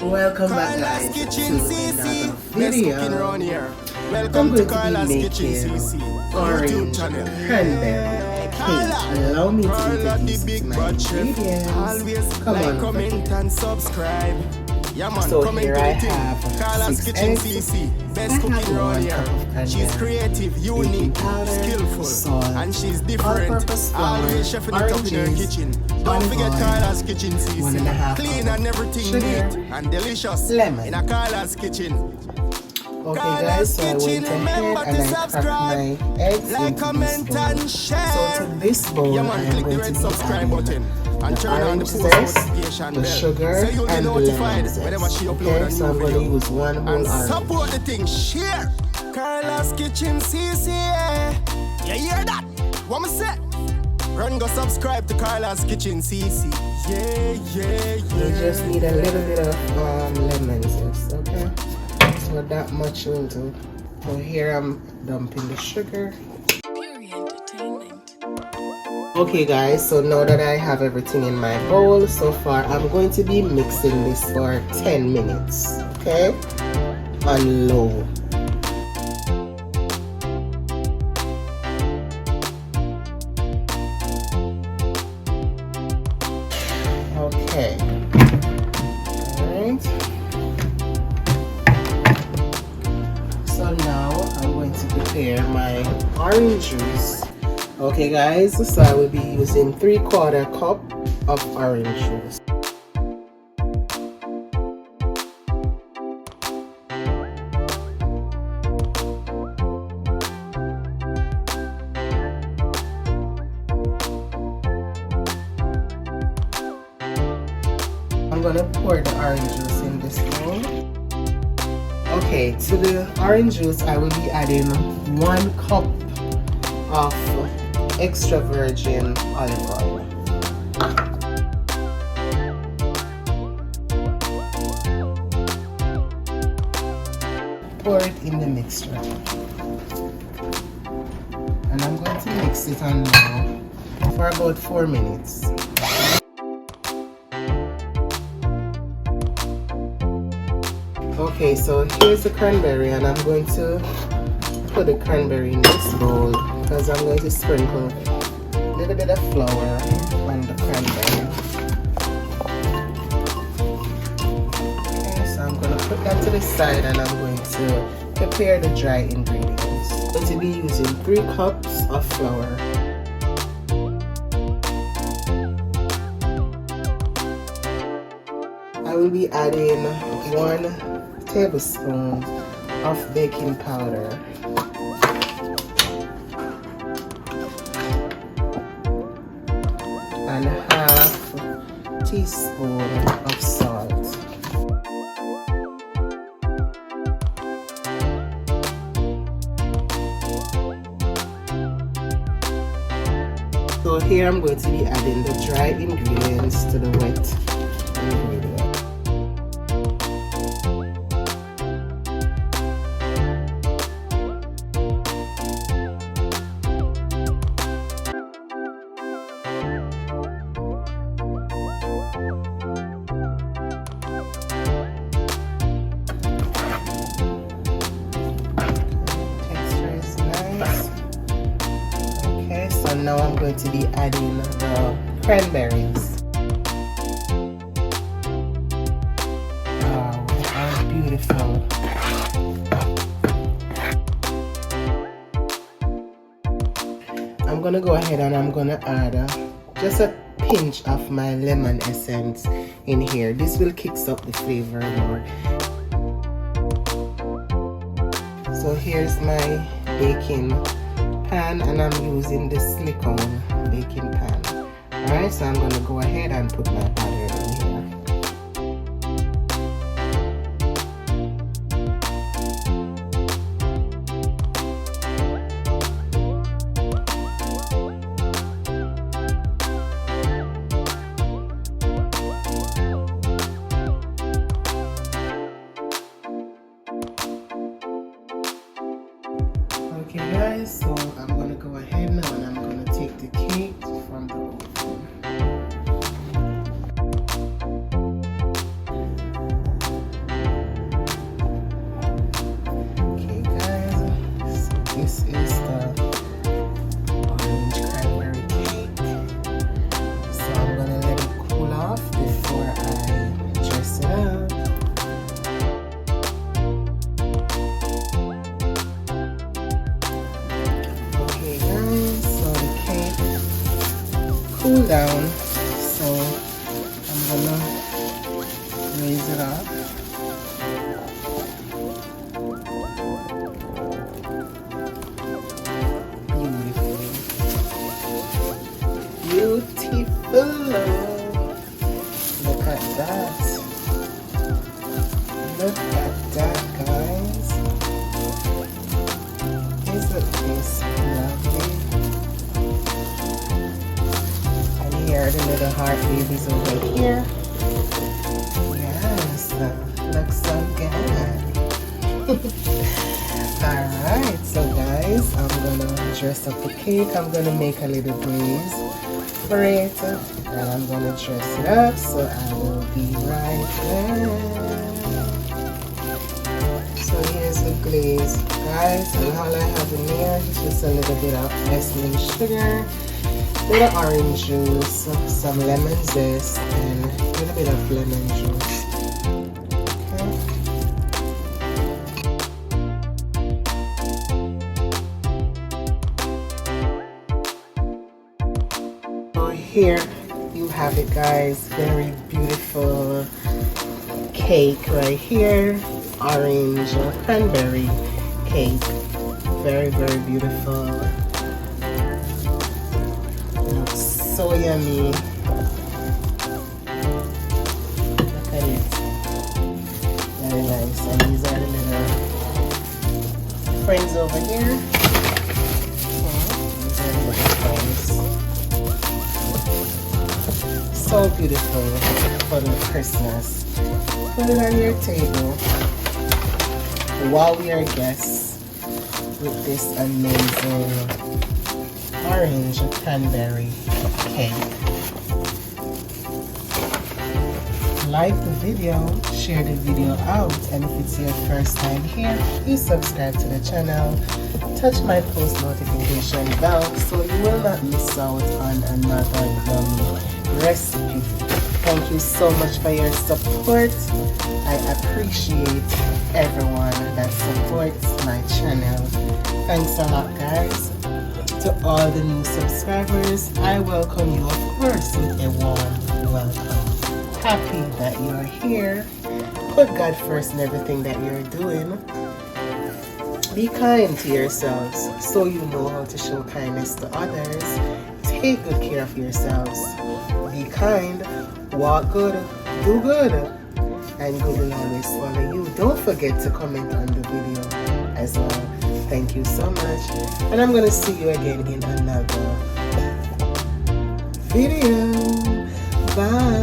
Welcome back guys to another video. I'm going to be making orange cranberry cake. Allow me to introduce you to my ingredients. Come on over here. So here I have 6 eggs, I have 1 cup of cranberry, baking powder, salt, all-purpose flour, oranges, olive oil, 1.5 cup sugar, lemon. Okay guys, so I went ahead and I cracked my eggs into this bowl. So to this bowl I am going to be adding the orange zest, the sugar, and the lemon zest. Okay, so I'm going to use 1 whole orange. Support the thing, share Carla's Kitchen CC. You hear that? What me say? Run go subscribe to Carla's Kitchen CC. Yeah. You just need a little bit of lemon zest, okay? So that much will do. So here I'm dumping the sugar. Okay guys, so now that I have everything in my bowl so far, I'm going to be mixing this for 10 minutes, okay? On low. Okay. Alright. So now I'm going to prepare my orange juice. Okay guys, so I will be using 3/4 cup of orange juice. I'm gonna pour the orange juice in this bowl. Okay, to the orange juice I will be adding 1 cup of extra virgin olive oil. Pour it in the mixture. And I'm going to mix it on low for about 4 minutes. Okay, so here's the cranberry and I'm going to put the cranberry in this bowl because I'm going to sprinkle a little bit of flour on the cranberry. Okay, so I'm going to put that to the side and I'm going to prepare the dry ingredients. I'm going to be using 3 cups of flour. I will be adding 1 tablespoon of baking powder. And half teaspoon of salt. So here I'm going to be adding the dry ingredients to the wet ingredients. Now I'm going to be adding the cranberries. Wow, how beautiful. I'm going to go ahead and I'm going to add just a pinch of my lemon essence in here. This will kick up the flavor more. So here's my baking pan and I'm using the silicone baking pan. Alright, so I'm going to go ahead and put my batter in here. Okay guys, so I'm going to go ahead now and I'm going to take the cake from the oven. glaze it off. Beautiful. Look at that. Look at that, guys. Isn't this lovely? And here are the little heart babies over here. Yes, looks so good. Alright, so guys, I'm gonna dress up the cake. I'm gonna make a little glaze for it, and I'm gonna dress it up, so I will be right there. So here's the glaze, guys, and all I have in there is just a little bit of mescaline sugar, little orange juice, some lemon zest, and a little bit of lemon juice. Here you have it, guys. Very beautiful cake right here. Orange cranberry cake. Very, very beautiful. Looks so yummy. Look at it. Very nice. And these are the little friends over here. These are the little friends. So beautiful for the Christmas. Put it on your table while we are guests with this amazing orange cranberry cake. Like the video, share the video out, and if it's your first time here, please subscribe to the channel. Touch my post notification bell so you will not miss out on another yummy recipe. Thank you so much for your support. I appreciate everyone that supports my channel. Thanks a lot, guys. To all the new subscribers, I welcome you, of course, with a warm welcome. Happy that you're here. Put God first in everything that you're doing. Be kind to yourselves so you know how to show kindness to others. Take good care of yourselves. Be kind, walk good, do good, and good will always follow you. Don't forget to comment on the video as well. Thank you so much, and I'm going to see you again in another video. Bye.